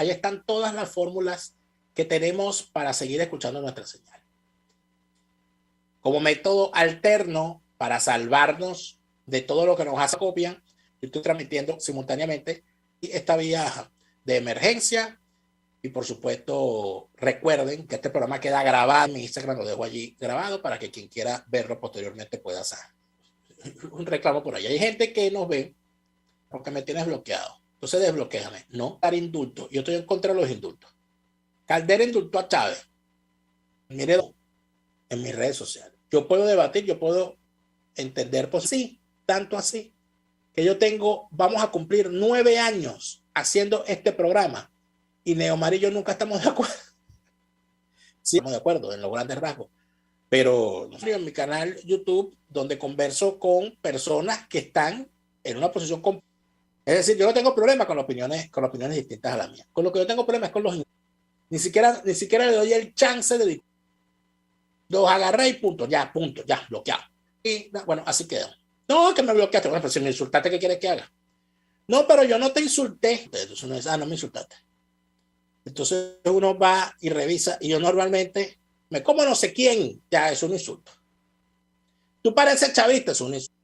Ahí están todas las fórmulas que tenemos para seguir escuchando nuestra señal. Como método alterno para salvarnos de todo lo que nos hace copian, yo estoy transmitiendo simultáneamente esta vía de emergencia. Y por supuesto, recuerden que este programa queda grabado en mi Instagram, lo dejo allí grabado para que quien quiera verlo posteriormente pueda hacer un reclamo por ahí. Hay gente que nos ve porque me tienes bloqueado. Entonces desbloquéame. No dar indulto. Yo estoy en contra de los indultos. Caldera indultó a Chávez. Mire en mis redes sociales. Yo puedo debatir, yo puedo entender, pues sí, tanto así, que yo vamos a cumplir 9 años haciendo este programa y Neomar y yo nunca estamos de acuerdo. Sí, estamos de acuerdo en los grandes rasgos, pero en mi canal YouTube, donde converso con personas que están en una posición es decir, yo no tengo problema con opiniones distintas a la mía. Con lo que yo tengo problema es con ni siquiera le doy el chance de los agarré y punto, ya, bloqueado. Y bueno, así quedó. No, que me bloqueaste. Bueno, pero si me insultaste, ¿qué quieres que haga? No, pero yo no te insulté. Entonces uno dice, no me insultaste. Entonces uno va y revisa, y yo normalmente me como no sé quién, ya es un insulto. Tú pareces chavista, es un insulto.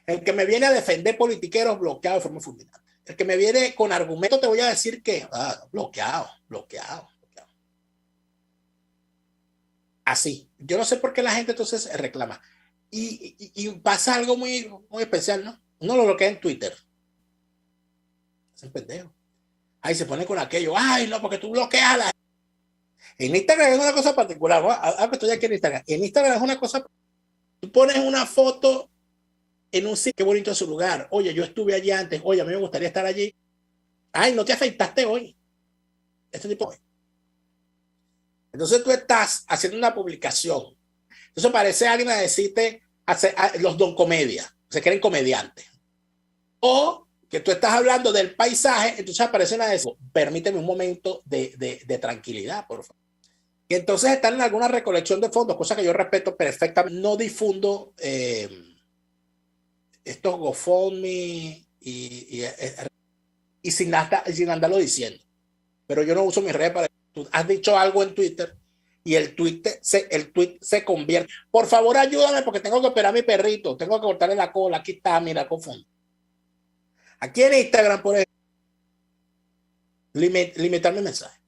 El que me viene a defender politiqueros, bloqueado de forma fulminante. El que me viene con argumentos, te voy a decir que, bloqueado. Así. Yo no sé por qué la gente entonces reclama. Y pasa algo muy, muy especial, ¿no? Uno lo bloquea en Twitter. Es un pendejo. Ahí se pone con aquello. Ay, no, porque tú bloqueas a la gente. En Instagram es una cosa particular. Ahora que estoy aquí en Instagram. En Instagram es una cosa. Tú pones una foto en un sitio, qué bonito es su lugar. Oye, yo estuve allí antes. Oye, a mí me gustaría estar allí. Ay, no te afeitaste hoy. Este tipo de... Entonces tú estás haciendo una publicación. Entonces parece alguien a decirte los don comedia. Se creen comediantes. O que tú estás hablando del paisaje, entonces aparecen a decir, permíteme un momento de tranquilidad, por favor. Y entonces están en alguna recolección de fondos, cosa que yo respeto perfectamente. No difundo estos GoFundMe y sin andarlo diciendo. Pero yo no uso mis redes para... Tú has dicho algo en Twitter y el tweet se convierte. Por favor, ayúdame porque tengo que operar a mi perrito. Tengo que cortarle la cola. Aquí está, mira, confundo. Aquí en Instagram, por ejemplo, limitar mi mensaje.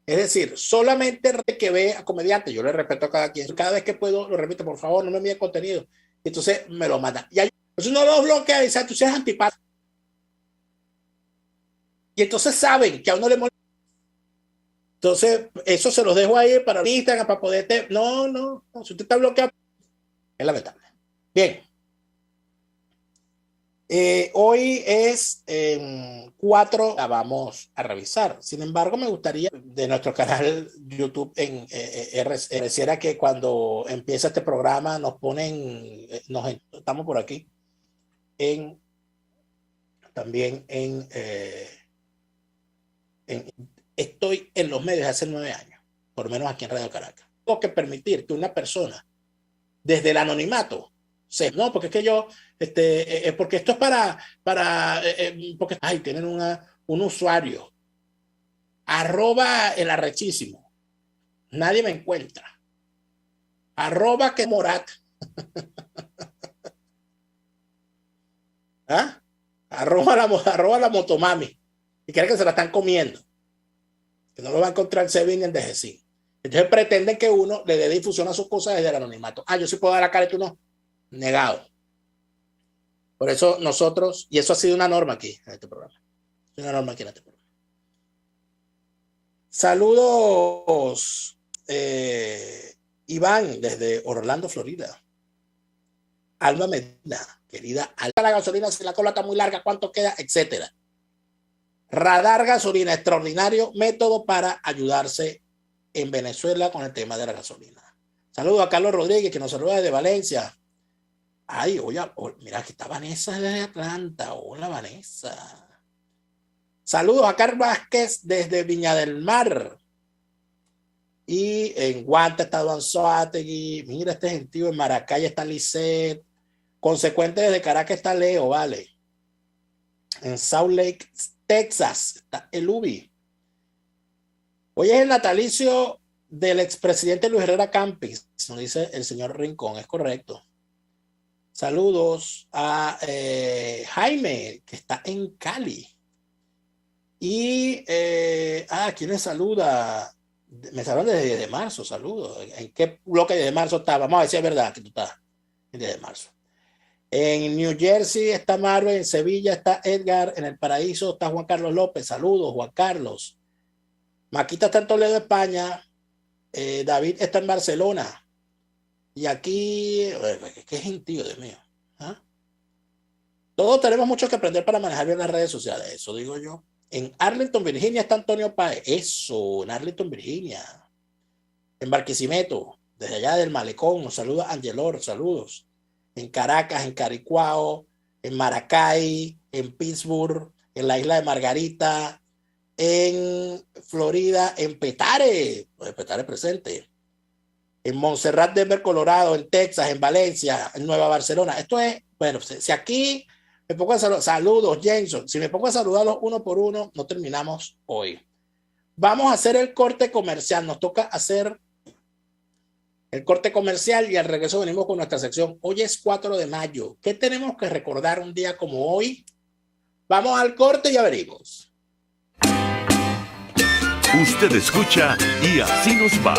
Es decir, solamente que ve a comediante, yo le respeto a cada quien. Cada vez que puedo, lo repito, por favor, no me envíen contenido. Entonces me lo mandan. Y entonces no lo bloquea y dice, tú seas antipático. Y entonces saben que a uno le molesta. Entonces, eso se los dejo ahí para Instagram, para poderte. No, si usted está bloqueado, es lamentable. Bien. Hoy es 4, la vamos a revisar. Sin embargo, me gustaría de nuestro canal YouTube en pareciera que cuando empieza este programa nos ponen, estamos por aquí, también estoy en los medios hace 9 años, por lo menos aquí en Radio Caracas. Tengo que permitir que una persona desde el anonimato no, porque es que yo, porque esto es porque, tienen un usuario, @ el arrechísimo, nadie me encuentra, @ que Morat, @ la motomami, y creen que se la están comiendo, que no lo va a encontrar Sevin ni en DGC. Entonces pretenden que uno le dé difusión a sus cosas desde el anonimato. Yo sí puedo dar la cara y tú no. Negado. Por eso nosotros, y eso ha sido una norma aquí en este programa. Saludos, Iván, desde Orlando, Florida. Alma Medina, querida. La gasolina, si la cola está muy larga, ¿cuánto queda? Etcétera. Radar Gasolina, extraordinario método para ayudarse en Venezuela con el tema de la gasolina. Saludos a Carlos Rodríguez, que nos saluda desde Valencia. Oye, mira, aquí está Vanessa desde Atlanta. Hola, Vanessa. Saludos a Carl Vázquez desde Viña del Mar. Y en Guanta está Don Soategui. Mira, este gentío. En Maracay está Lisset. Consecuente desde Caracas está Leo, vale. En Salt Lake, Texas, está el Ubi. Hoy es el natalicio del expresidente Luis Herrera Campis, nos dice el señor Rincón, es correcto. Saludos a Jaime, que está en Cali. Y ¿quién me saluda? Me saludan desde 10 de marzo, saludos. ¿En qué bloque de marzo está? Vamos a ver si es verdad que tú estás el 10 de marzo. En New Jersey está Marvel, en Sevilla está Edgar, en El Paraíso está Juan Carlos López. Saludos, Juan Carlos. Maquita está en Toledo, España. David está en Barcelona. Y aquí, qué gentío, Dios mío. ¿Ah? Todos tenemos mucho que aprender para manejar bien las redes sociales, eso digo yo. En Arlington, Virginia está Antonio Páez. Eso, en Arlington, Virginia. En Barquisimeto, desde allá del Malecón, nos saluda Angelor, saludos. En Caracas, en Caricuao, en Maracay, en Pittsburgh, en la isla de Margarita, en Florida, en Petare, Petare presente, en Montserrat, Denver, Colorado, en Texas, en Valencia, en Nueva Barcelona. Esto es, bueno, si aquí me pongo a saludos, Jameson, si me pongo a saludarlos uno por uno, no terminamos hoy. Vamos a hacer el corte comercial, nos toca hacer el corte comercial y al regreso venimos con nuestra sección. Hoy es 4 de mayo. ¿Qué tenemos que recordar un día como hoy? Vamos al corte y ya venimos. Usted escucha Y Así Nos Va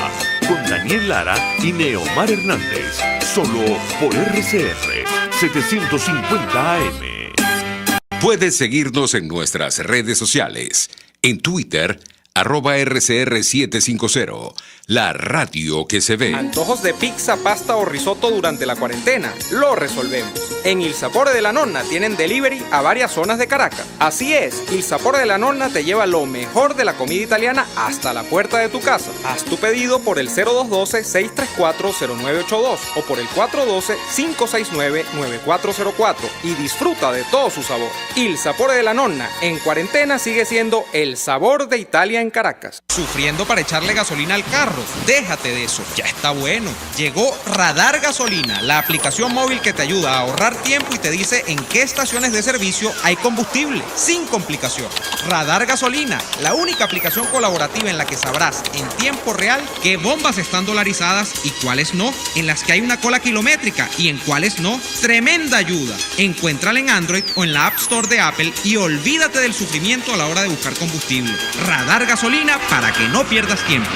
con Daniel Lara y Neomar Hernández, solo por RCR 750 AM. Puedes seguirnos en nuestras redes sociales. En Twitter, @RCR750, la radio que se ve. Antojos de pizza, pasta o risotto durante la cuarentena, lo resolvemos. En Il Sapore de la Nonna tienen delivery a varias zonas de Caracas. Así es, Il Sapore de la Nonna te lleva lo mejor de la comida italiana hasta la puerta de tu casa. Haz tu pedido por el 0212-634-0982 o por el 412-569-9404 y disfruta de todo su sabor. Il Sapore de la Nonna en cuarentena sigue siendo el sabor de Italia en Caracas. Sufriendo para echarle gasolina al carro. Déjate de eso, ya está bueno. Llegó Radar Gasolina, la aplicación móvil que te ayuda a ahorrar tiempo y te dice en qué estaciones de servicio hay combustible, sin complicación. Radar Gasolina, la única aplicación colaborativa en la que sabrás en tiempo real qué bombas están dolarizadas y cuáles no, en las que hay una cola kilométrica y en cuáles no. Tremenda ayuda. Encuéntrala en Android o en la App Store de Apple y olvídate del sufrimiento a la hora de buscar combustible. Radar Gasolina para que no pierdas tiempo.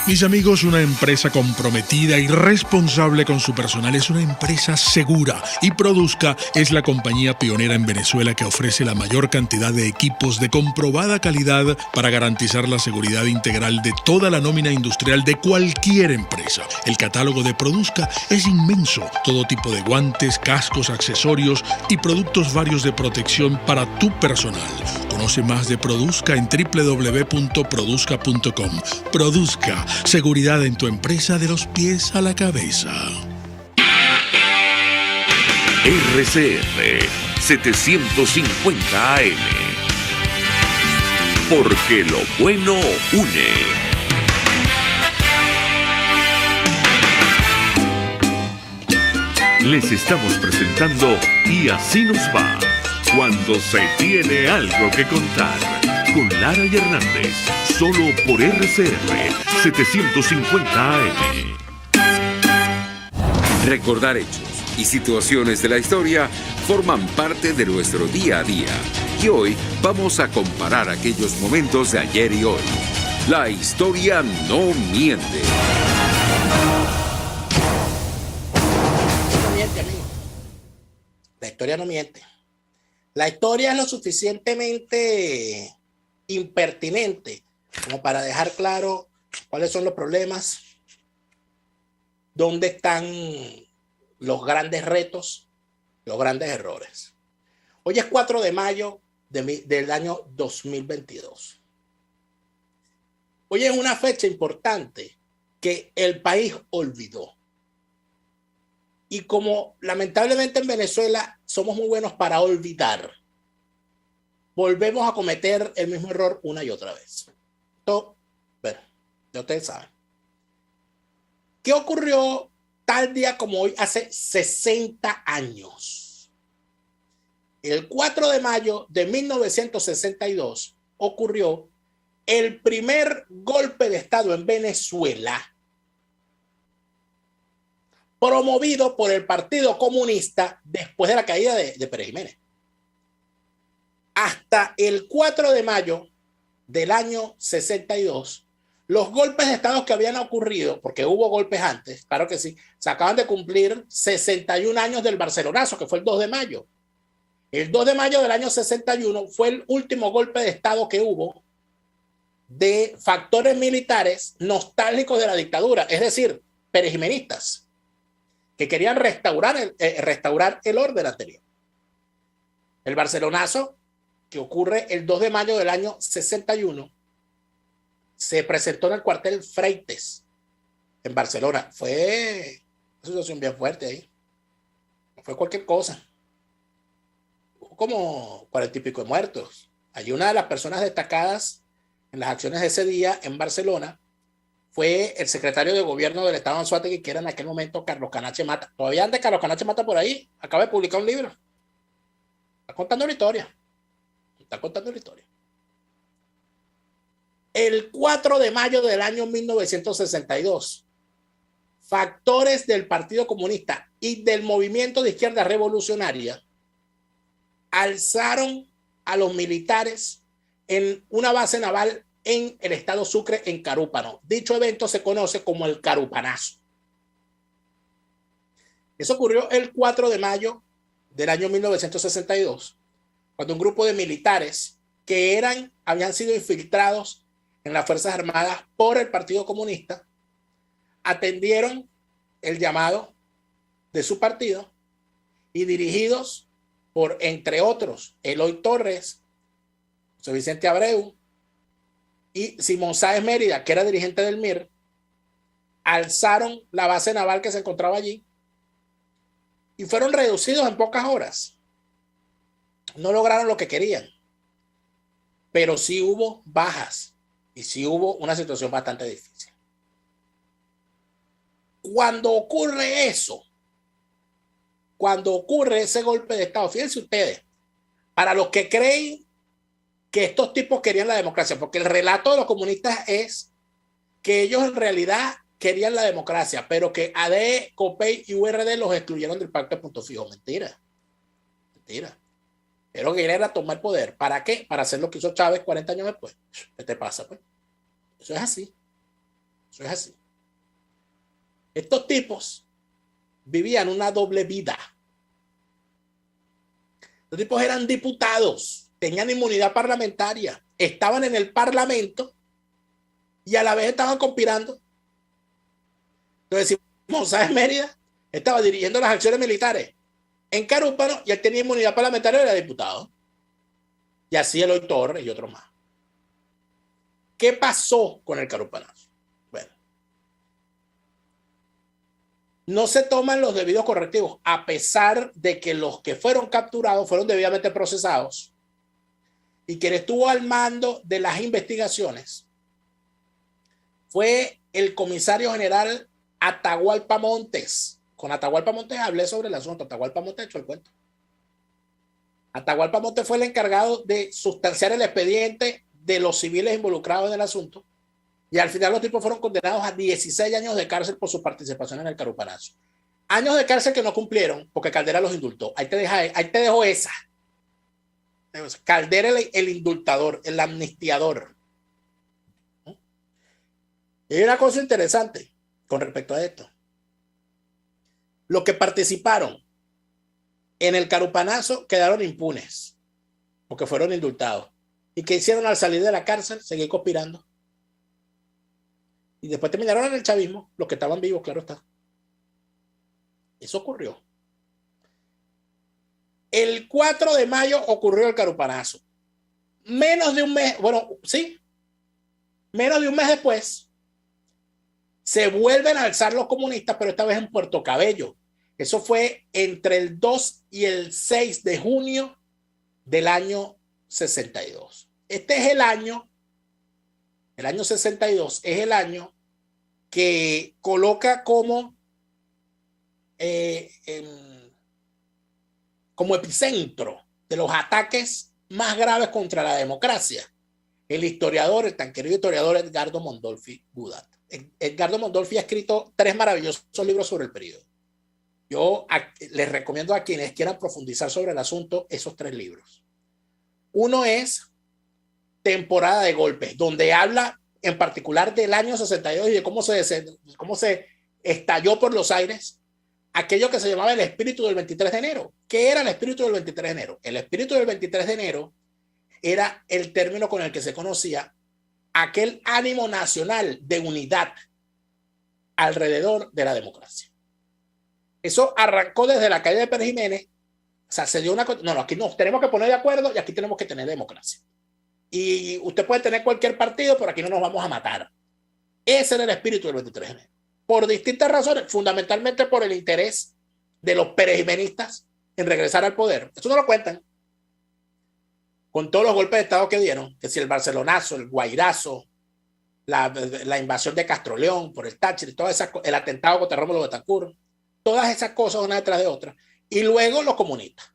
Mis amigos, una empresa comprometida y responsable con su personal es una empresa segura, y Produzca es la compañía pionera en Venezuela que ofrece la mayor cantidad de equipos de comprobada calidad para garantizar la seguridad integral de toda la nómina industrial de cualquier empresa. El catálogo de Produzca es inmenso, todo tipo de guantes, cascos, accesorios y productos varios de protección para tu personal. Conoce más de Produzca en www.produzca.com. Produzca, seguridad en tu empresa de los pies a la cabeza. RCR 750 AM. Porque lo bueno une. Les estamos presentando Y Así Nos Va, cuando se tiene algo que contar, con Lara y Hernández, solo por RCR 750 AM. Recordar hechos y situaciones de la historia forman parte de nuestro día a día. Y hoy vamos a comparar aquellos momentos de ayer y hoy. La historia no miente. No miente, amigo. La historia no miente. La historia es lo suficientemente impertinente como para dejar claro cuáles son los problemas, dónde están los grandes retos, los grandes errores. Hoy es 4 de mayo del año 2022. Hoy es una fecha importante que el país olvidó. Y como lamentablemente en Venezuela somos muy buenos para olvidar, volvemos a cometer el mismo error una y otra vez. Entonces, bueno, ya ustedes saben. ¿Qué ocurrió tal día como hoy hace 60 años? El 4 de mayo de 1962 ocurrió el primer golpe de Estado en Venezuela promovido por el Partido Comunista después de la caída de Pérez Jiménez. Hasta el 4 de mayo del año 62, los golpes de Estado que habían ocurrido, porque hubo golpes antes, claro que sí, se acaban de cumplir 61 años del Barcelonazo, que fue el 2 de mayo. El 2 de mayo del año 61 fue el último golpe de Estado que hubo de factores militares nostálgicos de la dictadura, es decir, perejimenistas, que querían restaurar el orden anterior. El Barcelonazo, que ocurre el 2 de mayo del año 61, se presentó en el cuartel Freites, en Barcelona. Fue una situación bien fuerte ahí. No fue cualquier cosa. Hubo como 40 y pico de muertos. Allí una de las personas destacadas en las acciones de ese día en Barcelona fue el secretario de gobierno del estado de Anzoátegui, que era en aquel momento Carlos Canache Mata. Todavía anda Carlos Canache Mata por ahí. Acaba de publicar un libro. Está contando la historia. Está contando la historia. El 4 de mayo del año 1962, factores del Partido Comunista y del movimiento de izquierda revolucionaria alzaron a los militares en una base naval en el estado Sucre, en Carúpano. Dicho evento se conoce como el Carupanazo. Eso ocurrió el 4 de mayo del año 1962, cuando un grupo de militares que habían sido infiltrados en las Fuerzas Armadas por el Partido Comunista atendieron el llamado de su partido y dirigidos por, entre otros, Eloy Torres, José Vicente Abreu y Simón Sáez Mérida, que era dirigente del MIR, alzaron la base naval que se encontraba allí y fueron reducidos en pocas horas. No lograron lo que querían, pero sí hubo bajas y sí hubo una situación bastante difícil. Cuando ocurre eso, cuando ocurre ese golpe de Estado, fíjense ustedes, para los que creen que estos tipos querían la democracia, porque el relato de los comunistas es que ellos en realidad querían la democracia, pero que AD, COPEI y URD los excluyeron del pacto de punto fijo. Mentira. Mentira. Pero que era tomar poder. ¿Para qué? Para hacer lo que hizo Chávez 40 años después. ¿Qué te pasa, pues? Eso es así. Eso es así. Estos tipos vivían una doble vida. Los tipos eran diputados, tenían inmunidad parlamentaria, estaban en el parlamento y a la vez estaban conspirando. Entonces, Simón Sáez Mérida estaba dirigiendo las acciones militares en Carúpano y él tenía inmunidad parlamentaria y era diputado. Y así Eloy Torres y otros más. ¿Qué pasó con el Carupanazo? Bueno, no se toman los debidos correctivos, a pesar de que los que fueron capturados fueron debidamente procesados y quien estuvo al mando de las investigaciones fue el comisario general Atahualpa Montes. Con Atahualpa Montes hablé sobre el asunto. Atahualpa Montes echó el cuento. Atahualpa Montes fue el encargado de sustanciar el expediente de los civiles involucrados en el asunto y al final los tipos fueron condenados a 16 años de cárcel por su participación en el Carupanazo. Años de cárcel que no cumplieron porque Caldera los indultó. Ahí te dejo esa. Caldera el indultador, el amnistiador. Y hay una cosa interesante con respecto a esto. Los que participaron en el Carupanazo quedaron impunes porque fueron indultados. ¿Y qué hicieron al salir de la cárcel? Seguir conspirando. Y después terminaron en el chavismo, los que estaban vivos, claro está. Eso ocurrió. El 4 de mayo ocurrió el Carupanazo. Menos de un mes, bueno, sí, menos de un mes después, se vuelven a alzar los comunistas, pero esta vez en Puerto Cabello. Eso fue entre el 2 y el 6 de junio del año 62. Este es el año 62 es el año que coloca como epicentro de los ataques más graves contra la democracia el historiador, el tan querido historiador Edgardo Mondolfi Budat. Edgardo Mondolfi ha escrito 3 maravillosos libros sobre el periodo. Yo les recomiendo a quienes quieran profundizar sobre el asunto esos 3 libros. Uno es Temporada de Golpes, donde habla en particular del año 62 y de cómo se estalló por los aires aquello que se llamaba el espíritu del 23 de enero. ¿Qué era el espíritu del 23 de enero? El espíritu del 23 de enero era el término con el que se conocía aquel ánimo nacional de unidad alrededor de la democracia. Eso arrancó desde la caída de Pérez Jiménez. O sea, se dio una... No, aquí nos tenemos que poner de acuerdo y aquí tenemos que tener democracia. Y usted puede tener cualquier partido, pero aquí no nos vamos a matar. Ese era el espíritu del 23 de enero. Por distintas razones, fundamentalmente por el interés de los perejimenistas en regresar al poder. Eso no lo cuentan. Con todos los golpes de Estado que dieron, que si el Barcelonazo, el Guairazo, la invasión de Castroleón por el Táchira, el atentado contra Rómulo Betancourt, todas esas cosas una detrás de otra. Y luego los comunistas.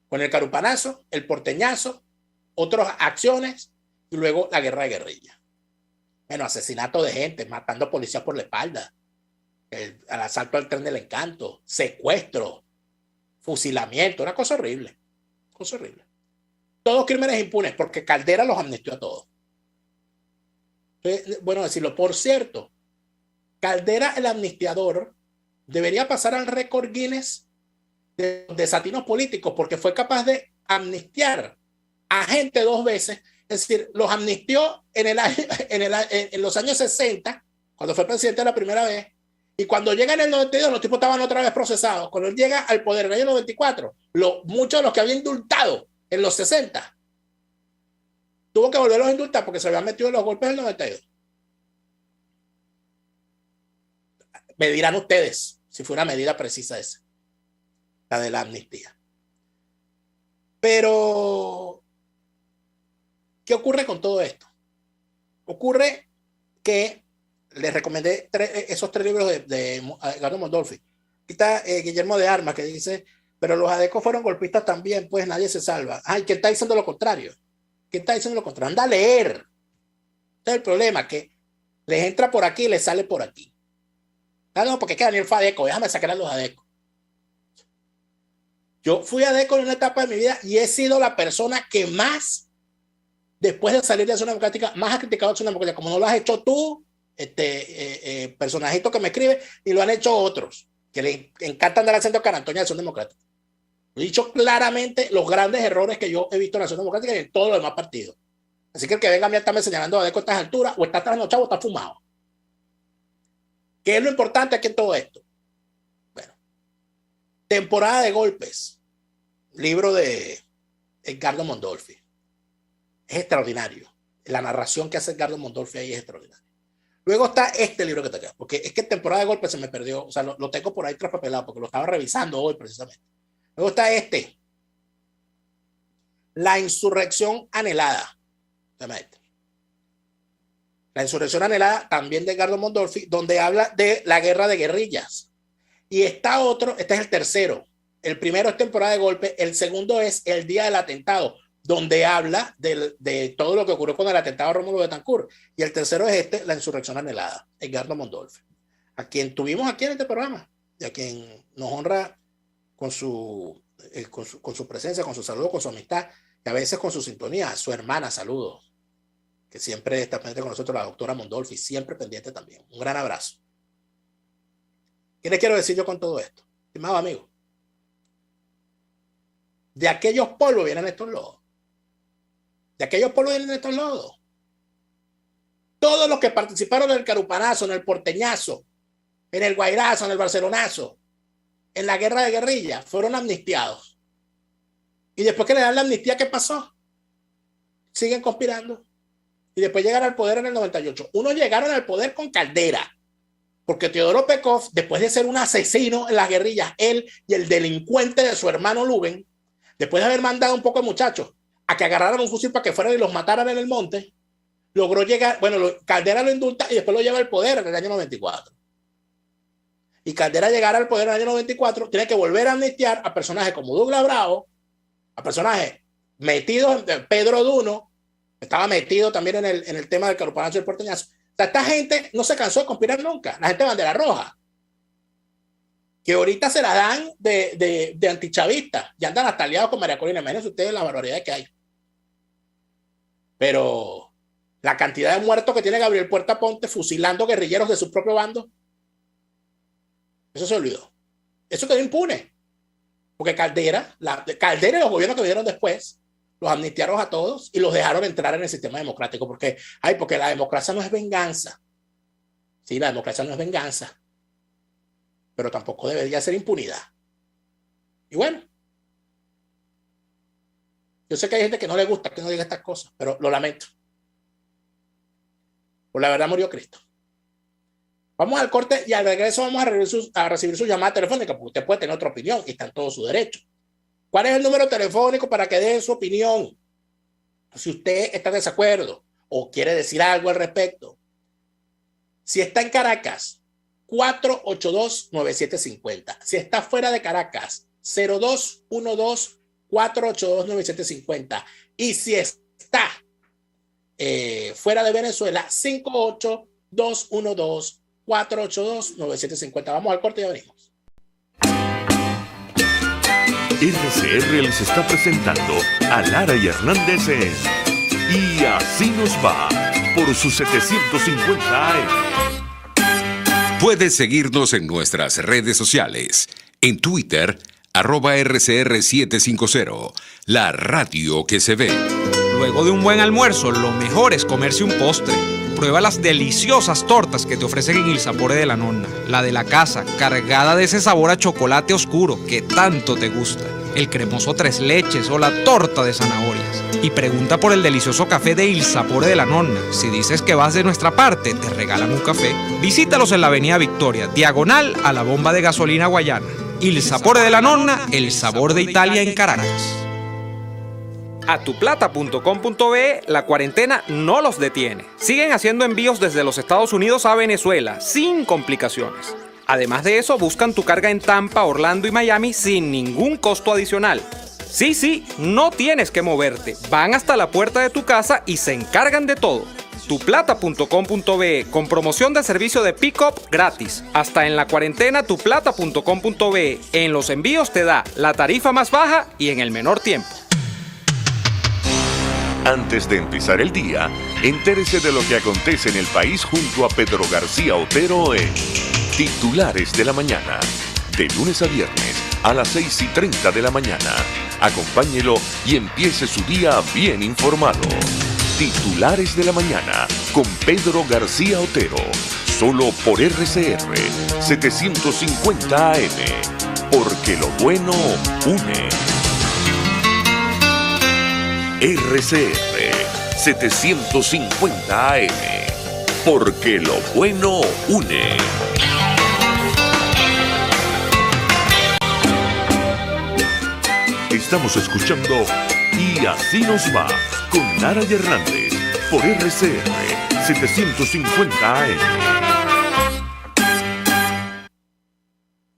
Con el Carupanazo, el Porteñazo, otras acciones y luego la guerra de guerrilla. Bueno, asesinato de gente, matando policías por la espalda, el asalto al tren del Encanto, secuestro, fusilamiento, una cosa horrible. Cosa horrible. Todos crímenes impunes porque Caldera los amnistió a todos. Entonces, bueno, decirlo. Por cierto, Caldera, el amnistiador, debería pasar al récord Guinness de desatinos políticos porque fue capaz de amnistiar a gente 2 veces. Es decir, los amnistió en los años 60, cuando fue presidente la primera vez, y cuando llega en el 92, los tipos estaban otra vez procesados. Cuando él llega al poder en el año 94, muchos de los que había indultado en los 60, tuvo que volverlos a indultar porque se habían metido en los golpes del 92. Me dirán ustedes si fue una medida precisa esa, la de la amnistía. Pero ¿qué ocurre con todo esto? Ocurre que les recomendé esos 3 libros de Edgardo Mondolfi. Aquí está Guillermo de Armas que dice, pero los adecos fueron golpistas también, pues nadie se salva. Ay, ¿quién está diciendo lo contrario? ¿Quién está diciendo lo contrario? Anda a leer. Este es el problema, que les entra por aquí y les sale por aquí. No, porque es que Daniel fue adeco, déjame sacar a los adecos. Yo fui adeco en una etapa de mi vida y he sido la persona que más, después de salir de Acción Democrática, más ha criticado Acción Democrática, como no lo has hecho tú, personajito que me escribe, y lo han hecho otros, que le encanta andar haciendo carantoña de Acción Democrática. He dicho claramente los grandes errores que yo he visto en Acción Democrática y en todos los demás partidos. Así que el que venga a mí a estarme señalando a adeco a estas alturas, o está trasnochado o está fumado. ¿Qué es lo importante aquí en todo esto? Bueno, Temporada de Golpes, libro de Edgardo Mondolfi. Es extraordinario. La narración que hace Edgardo Mondolfi ahí es extraordinaria. Luego está este libro que te queda, porque es que Temporada de Golpes se me perdió, o sea, lo tengo por ahí traspapelado porque lo estaba revisando hoy precisamente. Luego está este, La Insurrección Anhelada. La Insurrección Anhelada, también de Edgardo Mondolfi, donde habla de la guerra de guerrillas. Y está otro, este es el tercero. El primero es Temporada de Golpes, el segundo es El Día del Atentado, donde habla de todo lo que ocurrió con el atentado a Rómulo Betancourt. Y el tercero es este, La Insurrección Anhelada, Edgardo Mondolfi, a quien tuvimos aquí en este programa y a quien nos honra con su presencia, con su saludo, con su amistad y a veces con su sintonía. A su hermana, saludos, que siempre está pendiente con nosotros, la doctora Mondolfi, siempre pendiente también. Un gran abrazo. ¿Qué les quiero decir yo con todo esto? Estimado amigo, de aquellos polvos vienen estos lodos. De aquellos polvos vienen estos lodos. Todos los que participaron en el Carupanazo, en el Porteñazo, en el Guairazo, en el Barcelonazo, en la guerra de guerrilla, fueron amnistiados. Y después que le dan la amnistía, ¿qué pasó? Siguen conspirando. Y después llegan al poder en el 98. Unos llegaron al poder con Caldera, porque Teodoro Pekov, después de ser un asesino en las guerrillas, él y el delincuente de su hermano Luben, después de haber mandado un poco de muchachos a que agarraran un fusil para que fueran y los mataran en el monte, logró llegar, bueno, Caldera lo indulta y después lo lleva al poder en el año 94. Y Caldera llegar al poder en el año 94, tiene que volver a amnistiar a personajes como Douglas Bravo, a personajes metidos, Pedro Duno estaba metido también en el tema del carupanazo y el porteñazo. O sea, esta gente no se cansó de conspirar nunca, la gente de bandera roja, que ahorita se la dan de antichavistas, ya andan hasta aliados con María Corina. Imagínense ustedes la barbaridad que hay. Pero la cantidad de muertos que tiene Gabriel Puerta Ponte fusilando guerrilleros de su propio bando, eso se olvidó. Eso quedó impune. Porque Caldera y los gobiernos que vinieron después los amnistiaron a todos y los dejaron entrar en el sistema democrático. Porque la democracia no es venganza. Sí, la democracia no es venganza. Pero tampoco debería ser impunidad. Y bueno, yo sé que hay gente que no le gusta que no diga estas cosas, pero lo lamento. Por la verdad murió Cristo. Vamos al corte y al regreso vamos a recibir su llamada telefónica, porque usted puede tener otra opinión y está en todo su derecho. ¿Cuál es el número telefónico para que dé su opinión? Si usted está en desacuerdo o quiere decir algo al respecto. Si está en Caracas, 482-9750. Si está fuera de Caracas, 0212-482-9750. Y si está fuera de Venezuela, 58-212-482-9750. Vamos al corte y ya venimos. RCR les está presentando a Lara y Hernández en Y Así Nos Va por sus 750 AM. Puedes seguirnos en nuestras redes sociales. En Twitter, @RCR750, la radio que se ve. Luego de un buen almuerzo, lo mejor es comerse un postre. Prueba las deliciosas tortas que te ofrecen en Il Sapore de la Nonna. La de la casa, cargada de ese sabor a chocolate oscuro que tanto te gusta. El cremoso tres leches o la torta de zanahorias. Y pregunta por el delicioso café de Il Sapore de la Nonna. Si dices que vas de nuestra parte, te regalan un café. Visítalos en la avenida Victoria, diagonal a la bomba de gasolina Guayana. Il Sapore de la Nonna, el sabor de Italia en Caracas. A tuplata.com.be la cuarentena no los detiene. Siguen haciendo envíos desde los Estados Unidos a Venezuela sin complicaciones. Además de eso, buscan tu carga en Tampa, Orlando y Miami sin ningún costo adicional. Sí, no tienes que moverte. Van hasta la puerta de tu casa y se encargan de todo. tuplata.com.be con promoción de servicio de pick-up gratis. Hasta en la cuarentena tuplata.com.be. En los envíos te da la tarifa más baja y en el menor tiempo. Antes de empezar el día, entérese de lo que acontece en el país junto a Pedro García Otero en Titulares de la Mañana. De lunes a viernes a las 6:30 de la mañana. Acompáñelo y empiece su día bien informado. Titulares de la Mañana con Pedro García Otero. Solo por RCR 750 AM. Porque lo bueno une. RCR 750 AM. Porque lo bueno une. Estamos escuchando Y Así Nos Va con Lara y Hernández por RCR 750 AM.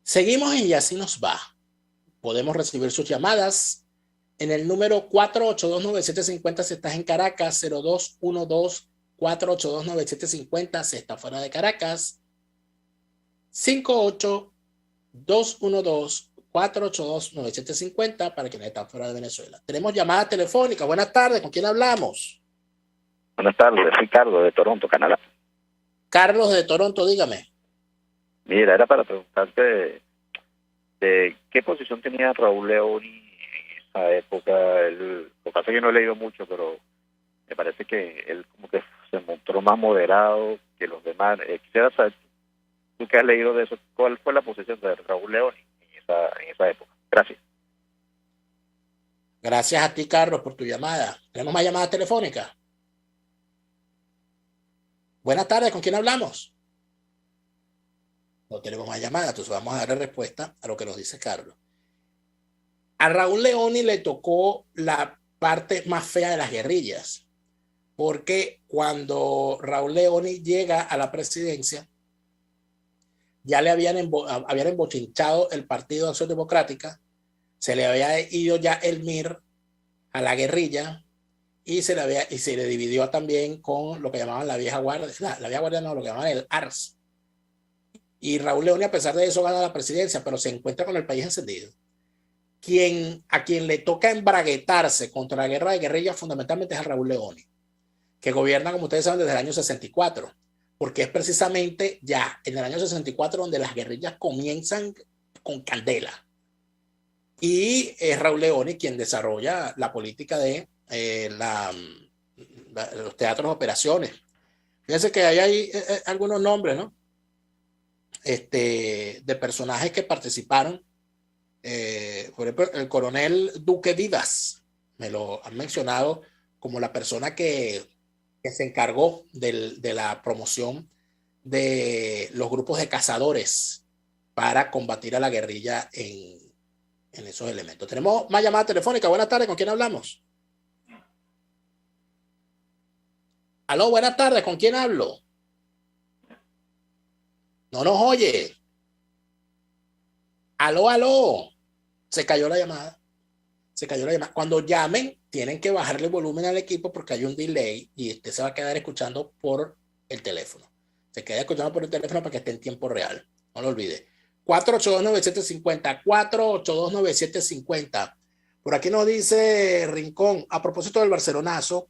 Seguimos en Y Así Nos Va. Podemos recibir sus llamadas en el número 482-9750 si estás en Caracas, 0212-482-9750 si estás fuera de Caracas, 58-212-482-9750 para quienes están fuera de Venezuela. Tenemos llamada telefónica. Buenas tardes, ¿con quién hablamos? Buenas tardes, Ricardo de Toronto, Canadá. Carlos de Toronto, dígame. Mira, era para preguntarte de qué posición tenía Raúl Leoni esa época. Lo que pasa es que no he leído mucho, pero me parece que él como que se mostró más moderado que los demás. Quisiera saber, tú que has leído de eso, ¿cuál fue la posición de Raúl Leoni en esa época? Gracias. Gracias a ti, Carlos, por tu llamada. ¿Tenemos más llamadas telefónicas? Buenas tardes, ¿con quién hablamos? No tenemos más llamadas, entonces vamos a darle respuesta a lo que nos dice Carlos. A Raúl Leoni le tocó la parte más fea de las guerrillas, porque cuando Raúl Leoni llega a la presidencia, ya le habían embochinchado el Partido de Acción Democrática, se le había ido ya el MIR a la guerrilla y se le dividió también con lo que llamaban la vieja guardia, la vieja guardia no, lo que llamaban el ARS. Y Raúl Leoni, a pesar de eso, gana la presidencia, pero se encuentra con el país encendido. A quien le toca embraguetarse contra la guerra de guerrilla fundamentalmente es a Raúl Leoni, que gobierna, como ustedes saben, desde el año 64, porque es precisamente ya en el año 64 donde las guerrillas comienzan con candela. Y es Raúl Leoni quien desarrolla la política de los teatros de operaciones. Fíjense que hay algunos nombres, ¿no? De personajes que participaron. Por ejemplo, el coronel Duque Vivas, me lo han mencionado como la persona que se encargó de la promoción de los grupos de cazadores para combatir a la guerrilla en esos elementos. Tenemos más llamada telefónica. Buenas tardes, ¿con quién hablamos? Aló, buenas tardes, ¿con quién hablo? No nos oye. Aló. Se cayó la llamada. Cuando llamen, tienen que bajarle el volumen al equipo porque hay un delay y usted se va a quedar escuchando por el teléfono. Se queda escuchando por el teléfono para que esté en tiempo real. No lo olvide. 482-9750. 482-9750. Por aquí nos dice Rincón, a propósito del Barcelonazo,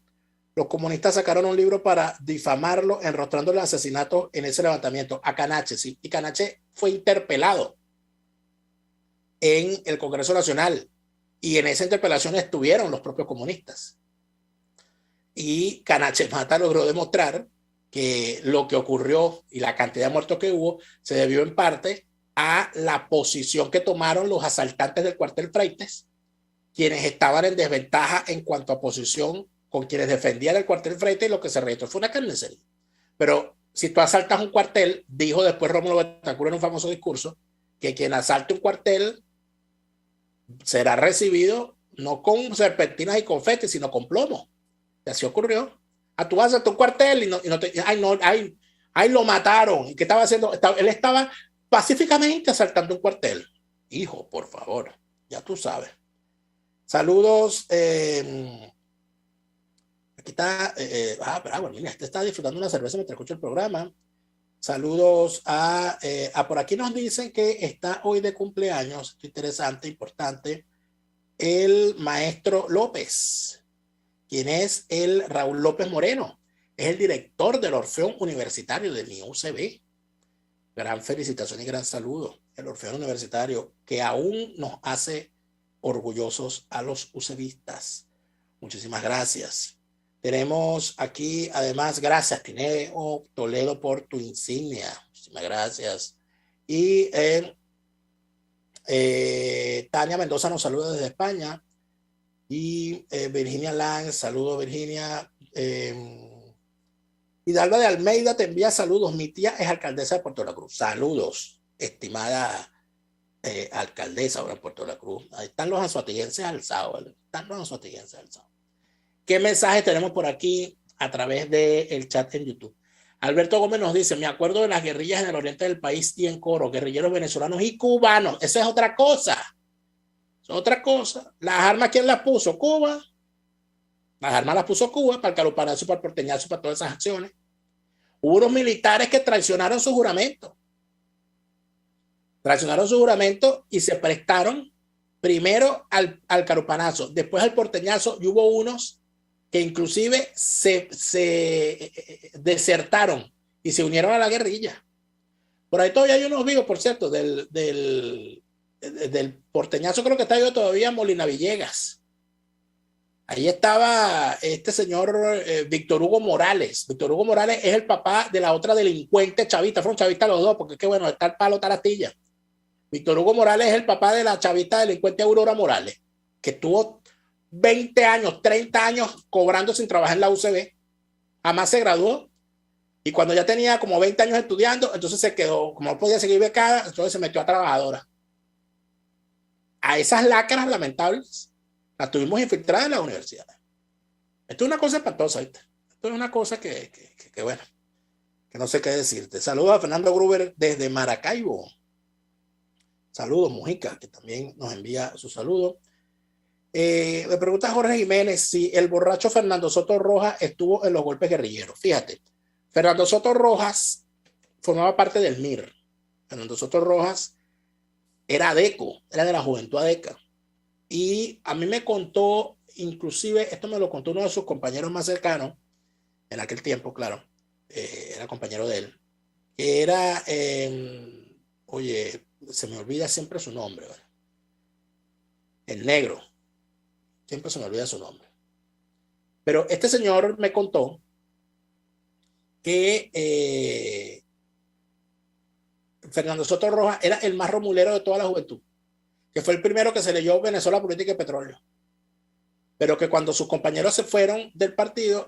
los comunistas sacaron un libro para difamarlo, enrostrando el asesinato en ese levantamiento a Canache, sí. Y Canache fue interpelado en el Congreso Nacional y en esa interpelación estuvieron los propios comunistas. Y Canache Mata logró demostrar que lo que ocurrió y la cantidad de muertos que hubo se debió en parte a la posición que tomaron los asaltantes del cuartel Freites, quienes estaban en desventaja en cuanto a posición con quienes defendían el cuartel Freites, y lo que se registró fue una carnicería. Pero si tú asaltas un cuartel, dijo después Rómulo Betancourt en un famoso discurso, que quien asalte un cuartel será recibido no con serpentinas y confetes, sino con plomo. Y así ocurrió. Tú vas a tu cuartel y no te, lo mataron. ¿Y qué estaba haciendo? Él estaba pacíficamente asaltando un cuartel. Hijo, por favor, ya tú sabes. Saludos. Aquí está. Bravo, mira, este está disfrutando una cerveza mientras escucha el programa. Saludos por aquí nos dicen que está hoy de cumpleaños, interesante, importante, el maestro López, quien es el Raúl López Moreno, es el director del Orfeón Universitario de mi UCB. Gran felicitación y gran saludo. El Orfeón Universitario que aún nos hace orgullosos a los UCBistas. Muchísimas gracias. Tenemos aquí, además, gracias, Tineo Toledo, por tu insignia. Muchísimas gracias. Y Tania Mendoza nos saluda desde España. Y Virginia Lang, saludos, Virginia. Hidalgo de Almeida te envía saludos. Mi tía es alcaldesa de Puerto La Cruz. Saludos, estimada alcaldesa de Puerto La Cruz. Ahí están los anzoatiguenses alzados. ¿Qué mensajes tenemos por aquí a través del chat en YouTube? Alberto Gómez nos dice, me acuerdo de las guerrillas en el oriente del país y en Coro, guerrilleros venezolanos y cubanos. Esa es otra cosa. Las armas, ¿quién las puso? Cuba. Las armas las puso Cuba para el calupanazo, para el porteñazo, para todas esas acciones. Hubo unos militares que traicionaron su juramento. Y se prestaron primero al carupanazo, después al porteñazo, y hubo unos que inclusive se desertaron y se unieron a la guerrilla. Por ahí todavía hay unos vivos, por cierto, del porteñazo, creo que está vivo todavía Molina Villegas. Ahí estaba este señor Víctor Hugo Morales. Víctor Hugo Morales es el papá de la otra delincuente chavista. Fueron chavistas los dos, porque es que bueno, está el palo, está la astilla. Víctor Hugo Morales es el papá de la chavista delincuente Aurora Morales, que tuvo 20 años, 30 años cobrando sin trabajar en la UCB. Jamás se graduó. Y cuando ya tenía como 20 años estudiando, entonces se quedó, como no podía seguir becada, entonces se metió a trabajadora. A esas lacras lamentables las tuvimos infiltradas en la universidad. Esto es una cosa espantosa, ¿viste? Esto es una cosa que bueno, que no sé qué decirte. Saludos a Fernando Gruber desde Maracaibo. Saludos, Mujica, que también nos envía su saludo. Me pregunta Jorge Jiménez si el borracho Fernando Soto Rojas estuvo en los golpes guerrilleros. Fíjate, Fernando Soto Rojas formaba parte del MIR. Fernando Soto Rojas era ADECO, era de la Juventud ADECA. Y a mí me contó, inclusive, esto me lo contó uno de sus compañeros más cercanos, en aquel tiempo, claro, era compañero de él, que era, oye, se me olvida siempre su nombre, ¿verdad? El negro, siempre se me olvida su nombre. Pero este señor me contó que Fernando Soto Rojas era el más romulero de toda la juventud, que fue el primero que se leyó Venezuela, Política y Petróleo, pero que cuando sus compañeros se fueron del partido,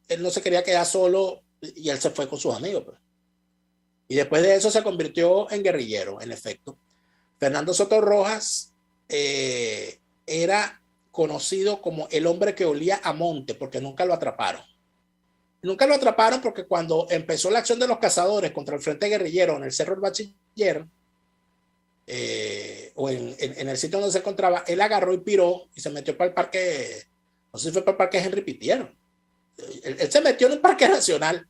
él no se quería quedar solo y él se fue con sus amigos, pues. Y después de eso se convirtió en guerrillero, en efecto. Fernando Soto Rojas era conocido como el hombre que olía a monte, porque nunca lo atraparon. Nunca lo atraparon porque cuando empezó la acción de los cazadores contra el Frente Guerrillero en el Cerro del Bachiller, o en el sitio donde se encontraba, él agarró y piró y se metió para el parque, no sé si fue para el parque Henry Pittier. Él se metió en un parque nacional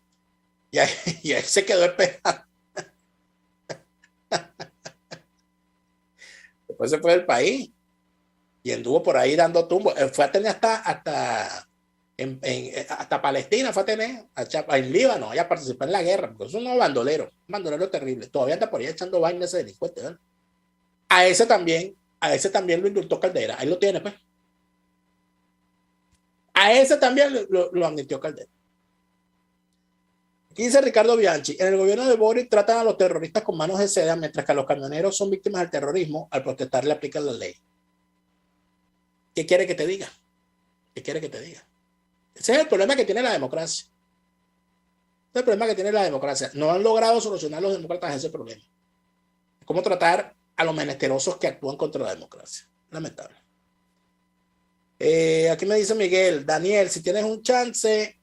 y ahí se quedó esperando. Después se fue del país y anduvo por ahí dando tumbos. Fue a tener hasta Palestina, fue a tener en Líbano, allá participó en la guerra, porque es un bandolero terrible. Todavía anda por ahí echando vaina ese delincuente, ¿verdad? A ese también lo indultó Caldera. Ahí lo tiene, pues. A ese también lo amnistió Caldera. Aquí dice Ricardo Bianchi: en el gobierno de Boric tratan a los terroristas con manos de seda, mientras que a los camioneros son víctimas del terrorismo. Al protestar le aplican la ley. ¿Qué quiere que te diga? ¿Qué quiere que te diga? Ese es el problema que tiene la democracia. Ese es el problema que tiene la democracia. No han logrado solucionar los demócratas ese problema. ¿Cómo tratar a los menesterosos que actúan contra la democracia? Lamentable. Aquí me dice Miguel: Daniel, si tienes un chance,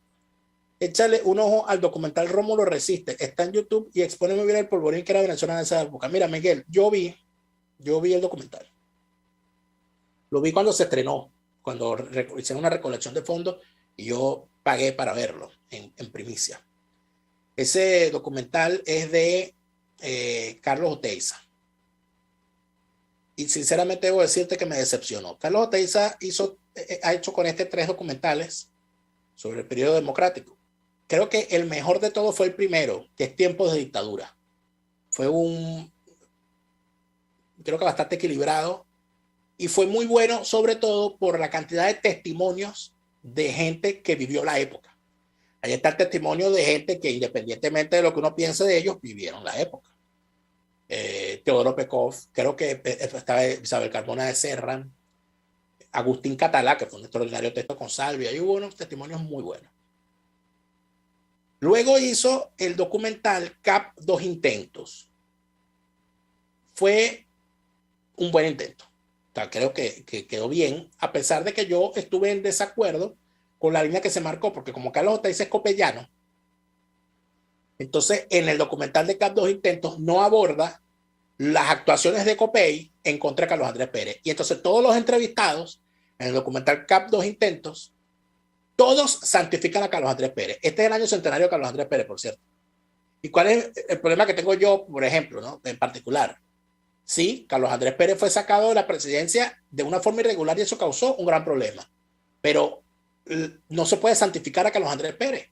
échale un ojo al documental Rómulo Resiste. Está en YouTube y expone muy bien el polvorín que era Venezuela en esa época. Mira, Miguel, yo vi el documental. Lo vi cuando se estrenó, cuando hicieron una recolección de fondos y yo pagué para verlo en primicia. Ese documental es de Carlos Oteiza. Y sinceramente debo decirte que me decepcionó. Carlos Oteiza ha hecho con 3 documentales sobre el periodo democrático. Creo que el mejor de todos fue el primero, que es Tiempos de Dictadura. Fue creo que bastante equilibrado y fue muy bueno, sobre todo por la cantidad de testimonios de gente que vivió la época. Ahí está el testimonio de gente que, independientemente de lo que uno piense de ellos, vivieron la época. Teodoro Pekov, creo que estaba Isabel Carmona de Serra, Agustín Catalá, que fue un extraordinario texto con Salvia, y hubo unos testimonios muy buenos. Luego hizo el documental CAP 2 intentos. Fue un buen intento. O sea, creo que quedó bien, a pesar de que yo estuve en desacuerdo con la línea que se marcó, porque como Carlos Oteiza es copellano, entonces en el documental de CAP 2 intentos no aborda las actuaciones de Copey en contra de Carlos Andrés Pérez. Y entonces todos los entrevistados en el documental CAP 2 intentos, todos santifican a Carlos Andrés Pérez. Este es el año centenario de Carlos Andrés Pérez, por cierto. ¿Y cuál es el problema que tengo yo, por ejemplo, ¿no? En particular? Sí, Carlos Andrés Pérez fue sacado de la presidencia de una forma irregular y eso causó un gran problema. Pero no se puede santificar a Carlos Andrés Pérez.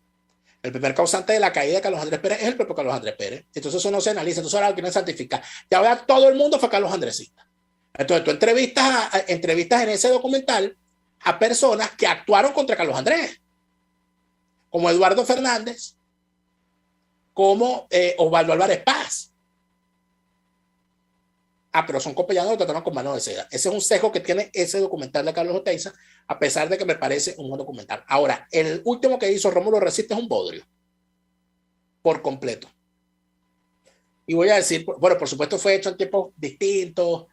El primer causante de la caída de Carlos Andrés Pérez es el propio Carlos Andrés Pérez. Entonces eso no se analiza. Entonces ahora lo quieren santificar. Ya ahora todo el mundo fue Carlos Andresista. Entonces tú entrevistas en ese documental a personas que actuaron contra Carlos Andrés, como Eduardo Fernández, como Osvaldo Álvarez Paz. Pero son copellanos que trataron con mano de seda. Ese es un sesgo que tiene ese documental de Carlos Oteiza, a pesar de que me parece un buen documental. Ahora, el último que hizo Rómulo Resiste es un bodrio, por completo. Y voy a decir, bueno, por supuesto fue hecho en tiempos distintos,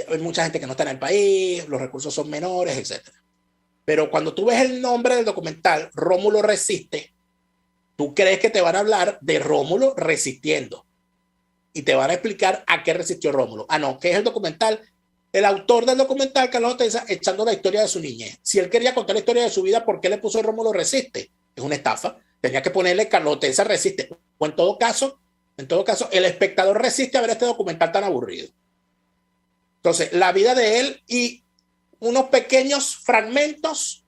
hay mucha gente que no está en el país, los recursos son menores, etc. Pero cuando tú ves el nombre del documental, Rómulo Resiste, tú crees que te van a hablar de Rómulo resistiendo. Y te van a explicar a qué resistió Rómulo. No, ¿qué es el documental? el autor del documental, Carlos Oteiza, echando la historia de su niñez. Si él quería contar la historia de su vida, ¿por qué le puso Rómulo Resiste? Es una estafa. Tenía que ponerle Carlos Oteiza Resiste. O en todo caso, el espectador resiste a ver este documental tan aburrido. Entonces, la vida de él y unos pequeños fragmentos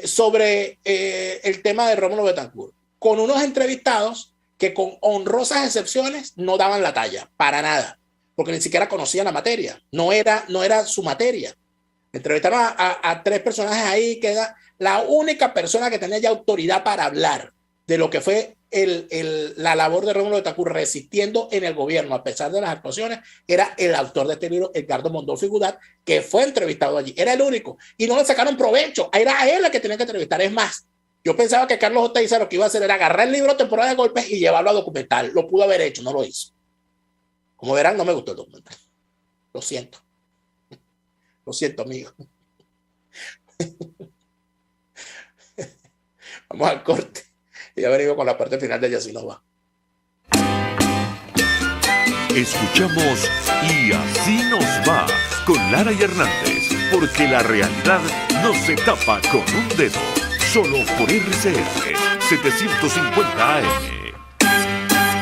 sobre el tema de Rómulo Betancourt, con unos entrevistados que con honrosas excepciones no daban la talla, para nada, porque ni siquiera conocían la materia, no era su materia. Entrevistaron a 3 personajes ahí, que era la única persona que tenía ya autoridad para hablar de lo que fue la labor de Rómulo Betancourt resistiendo en el gobierno a pesar de las actuaciones, era el autor de este libro, Edgardo Mondolfo y Gudat, que fue entrevistado allí. Era el único. Y no le sacaron provecho. Era a él el que tenía que entrevistar. Es más, yo pensaba que Carlos Oteiza lo que iba a hacer era agarrar el libro Temporada de Golpes y llevarlo a documental. Lo pudo haber hecho, no lo hizo. Como verán, no me gustó el documental. Lo siento. Lo siento, amigo. Vamos al corte. Y ya venimos con la parte final de Y Así Nos Va. Escuchamos Y Así Nos Va con Lara y Hernández, porque la realidad no se tapa con un dedo. Solo por RCR 750 AM.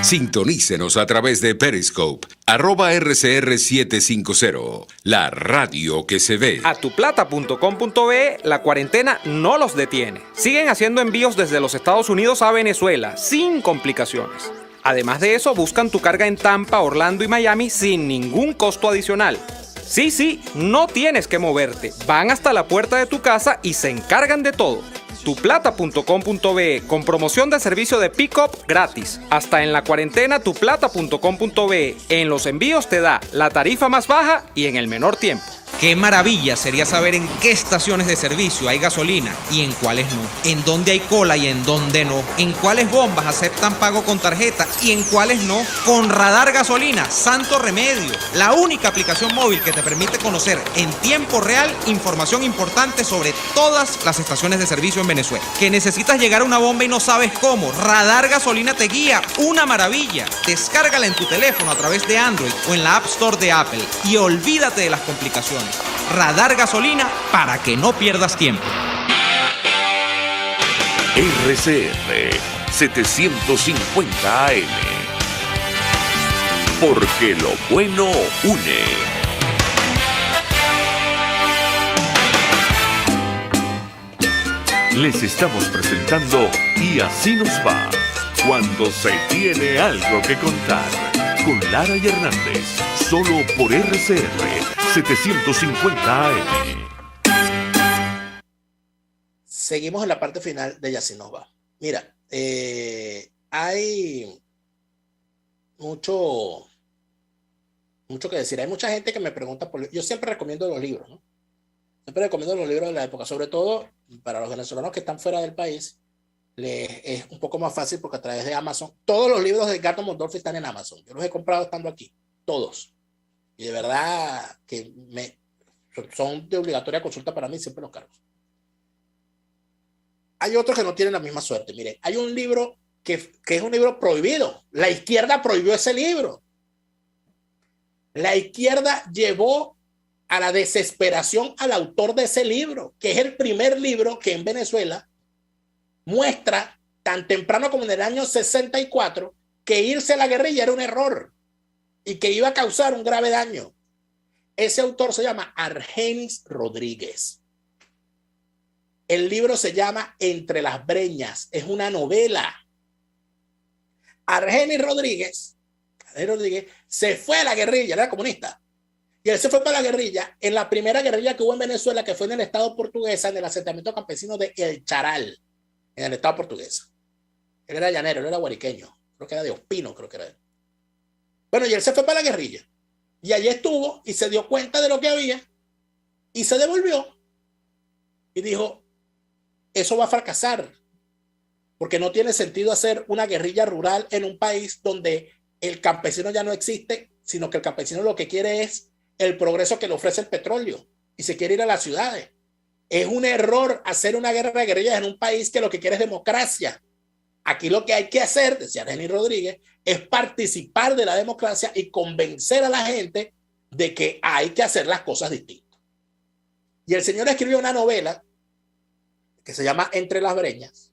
Sintonícenos a través de Periscope, @RCR750, la radio que se ve. Atuplata.com.be, la cuarentena no los detiene. Siguen haciendo envíos desde los Estados Unidos a Venezuela, sin complicaciones. Además de eso, buscan tu carga en Tampa, Orlando y Miami sin ningún costo adicional. Sí, no tienes que moverte. Van hasta la puerta de tu casa y se encargan de todo. Tuplata.com.be, con promoción de servicio de pick-up gratis. Hasta en la cuarentena, tuplata.com.be. En los envíos te da la tarifa más baja y en el menor tiempo. Qué maravilla sería saber en qué estaciones de servicio hay gasolina y en cuáles no. En dónde hay cola y en dónde no. En cuáles bombas aceptan pago con tarjeta y en cuáles no. Con Radar Gasolina, santo remedio. La única aplicación móvil que te permite conocer en tiempo real información importante sobre todas las estaciones de servicio en Venezuela. Que necesitas llegar a una bomba y no sabes cómo. Radar Gasolina te guía. Una maravilla. Descárgala en tu teléfono a través de Android o en la App Store de Apple. Y olvídate de las complicaciones. Radar Gasolina, para que no pierdas tiempo. RCR 750 AM. Porque lo bueno une. Les estamos presentando Y Así Nos Va, cuando se tiene algo que contar, con Lara y Hernández, solo por RCR 750 AM. Seguimos en la parte final de Y Así Nos Va. Mira, hay mucho que decir. Hay mucha gente que me pregunta por... Yo siempre recomiendo los libros, ¿no? Siempre recomiendo los libros de la época, sobre todo para los venezolanos que están fuera del país. Les es un poco más fácil porque a través de Amazon, todos los libros de Edgardo Mondolfo están en Amazon. Yo los he comprado estando aquí, todos. Y de verdad que son de obligatoria consulta para mí, siempre los cargo. Hay otros que no tienen la misma suerte. Miren, hay un libro que es un libro prohibido. La izquierda prohibió ese libro. La izquierda llevó a la desesperación al autor de ese libro, que es el primer libro que en Venezuela muestra, tan temprano como en el año 64, que irse a la guerrilla era un error y que iba a causar un grave daño. Ese autor se llama Argenis Rodríguez. El libro se llama Entre las Breñas. Es una novela. Argenis Rodríguez se fue a la guerrilla, era comunista. Y él se fue para la guerrilla en la primera guerrilla que hubo en Venezuela, que fue en el estado portuguesa, en el asentamiento campesino de El Charal, en el estado portugués. Él era llanero, él era guariqueño. Creo que era de Ospino, creo que era él. Bueno, y él se fue para la guerrilla. Y allí estuvo y se dio cuenta de lo que había y se devolvió. Y dijo, eso va a fracasar, porque no tiene sentido hacer una guerrilla rural en un país donde el campesino ya no existe, sino que el campesino lo que quiere es el progreso que le ofrece el petróleo y se quiere ir a las ciudades. Es un error hacer una guerra de guerrillas en un país que lo que quiere es democracia. Aquí lo que hay que hacer, decía Argenis Rodríguez, es participar de la democracia y convencer a la gente de que hay que hacer las cosas distintas. Y el señor escribió una novela que se llama Entre las Breñas,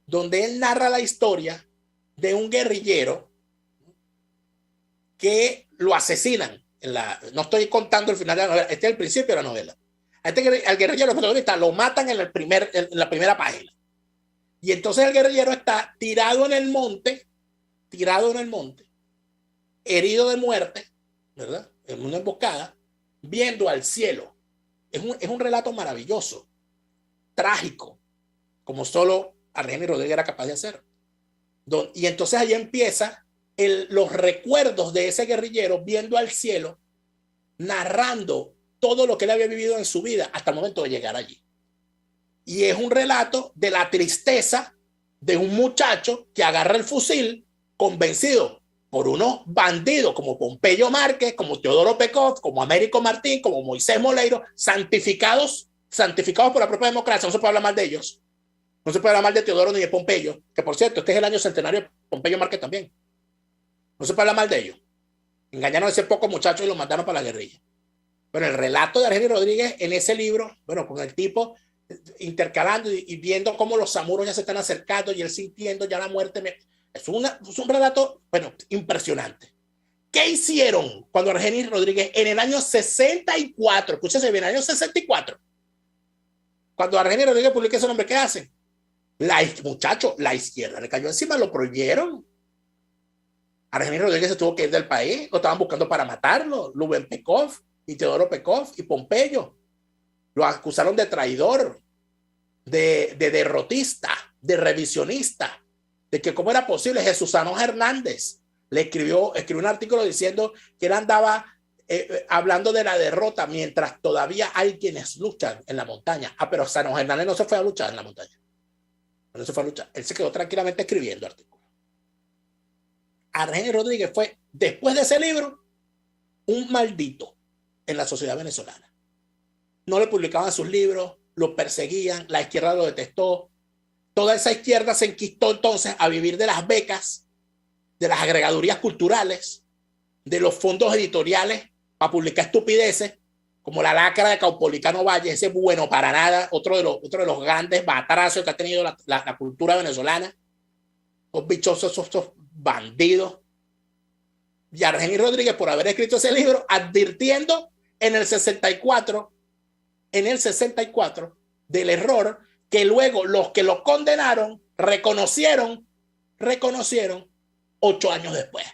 donde él narra la historia de un guerrillero que lo asesinan. No estoy contando el final de la novela, este es el principio de la novela. Al guerrillero protagonista lo matan en la primera página. Y entonces el guerrillero está tirado en el monte, herido de muerte, ¿verdad? En una emboscada, viendo al cielo. Es un relato maravilloso, trágico, como solo Argenis Rodríguez era capaz de hacer. Y entonces allí empieza los recuerdos de ese guerrillero viendo al cielo, narrando todo lo que él había vivido en su vida hasta el momento de llegar allí. Y es un relato de la tristeza de un muchacho que agarra el fusil convencido por unos bandidos como Pompeyo Márquez, como Teodoro Pekov, como Américo Martín, como Moisés Moleiro, santificados por la propia democracia. No se puede hablar mal de ellos. No se puede hablar mal de Teodoro ni de Pompeyo, que por cierto, este es el año centenario de Pompeyo Márquez también. No se puede hablar mal de ellos. Engañaron a ese pocos muchachos y los mandaron para la guerrilla. Pero el relato de Argenis Rodríguez en ese libro, bueno, con el tipo intercalando y viendo cómo los samuros ya se están acercando y él sintiendo ya la muerte, es un relato, bueno, impresionante. ¿Qué hicieron cuando Argenis Rodríguez en el año 64, escúchese bien, en el año 64, cuando Argenis Rodríguez publica ese nombre, ¿qué hacen? La izquierda le cayó encima, lo prohibieron. Argenis Rodríguez se tuvo que ir del país, lo estaban buscando para matarlo, Rubén Pekov y Teodoro Pekov y Pompeyo. Lo acusaron de traidor, de derrotista, de revisionista, de que cómo era posible. Jesusano Hernández le escribió un artículo diciendo que él andaba hablando de la derrota mientras todavía hay quienes luchan en la montaña. Pero Sano Hernández no se fue a luchar en la montaña. No se fue a luchar. Él se quedó tranquilamente escribiendo artículos. Argenis Rodríguez fue, después de ese libro, un maldito en la sociedad venezolana. No le publicaban sus libros, lo perseguían, la izquierda lo detestó. Toda esa izquierda se enquistó entonces a vivir de las becas, de las agregadurías culturales, de los fondos editoriales para publicar estupideces, como la lacra de Caupolicano Valle, ese bueno para nada, otro de los grandes batrazos que ha tenido la cultura venezolana. Los bichosos, esos bandidos. Y Argenis Rodríguez, por haber escrito ese libro, advirtiendo en el 64 del error que luego los que lo condenaron reconocieron 8 años después.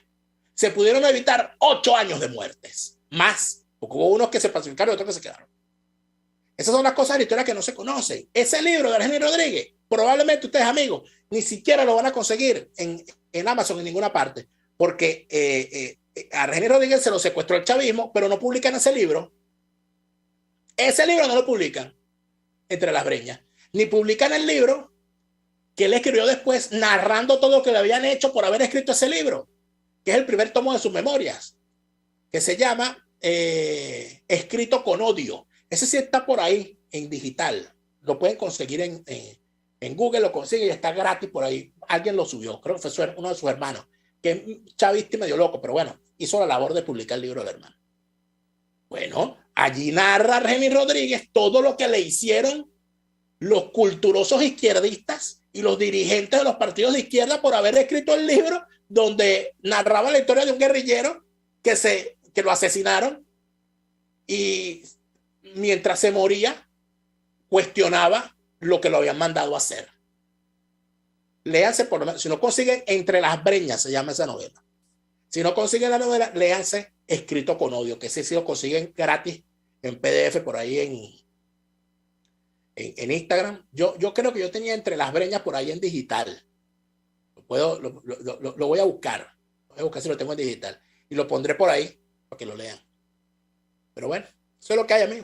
Se pudieron evitar 8 años de muertes más, porque hubo unos que se pacificaron y otros que se quedaron. Esas son las cosas de la historia que no se conocen. Ese libro de Argenis Rodríguez, probablemente ustedes, amigos, ni siquiera lo van a conseguir en Amazon en ninguna parte, porque a Argenis Rodríguez se lo secuestró el chavismo, pero no publican ese libro. Ese libro no lo publican Entre las Breñas, ni publican el libro que él escribió después narrando todo lo que le habían hecho por haber escrito ese libro, que es el primer tomo de sus memorias, que se llama Escrito con Odio. Ese sí está por ahí en digital. Lo pueden conseguir en Google, lo consiguen y está gratis por ahí. Alguien lo subió, creo que fue uno de sus hermanos, que es chavista y medio loco, pero bueno, hizo la labor de publicar el libro del hermano. Bueno, allí narra Argenis Rodríguez todo lo que le hicieron los culturosos izquierdistas y los dirigentes de los partidos de izquierda por haber escrito el libro donde narraba la historia de un guerrillero que lo asesinaron y mientras se moría cuestionaba lo que lo habían mandado a hacer. Léanse, por lo menos, si no consiguen Entre las Breñas, se llama esa novela. Si no consiguen la novela, léanse Escrito con Odio, que sí lo consiguen gratis en PDF por ahí en Instagram. Yo creo que yo tenía Entre las Breñas por ahí en digital. Lo voy a buscar. Voy a buscar si lo tengo en digital. Y lo pondré por ahí para que lo lean. Pero bueno, eso es lo que hay, amigos.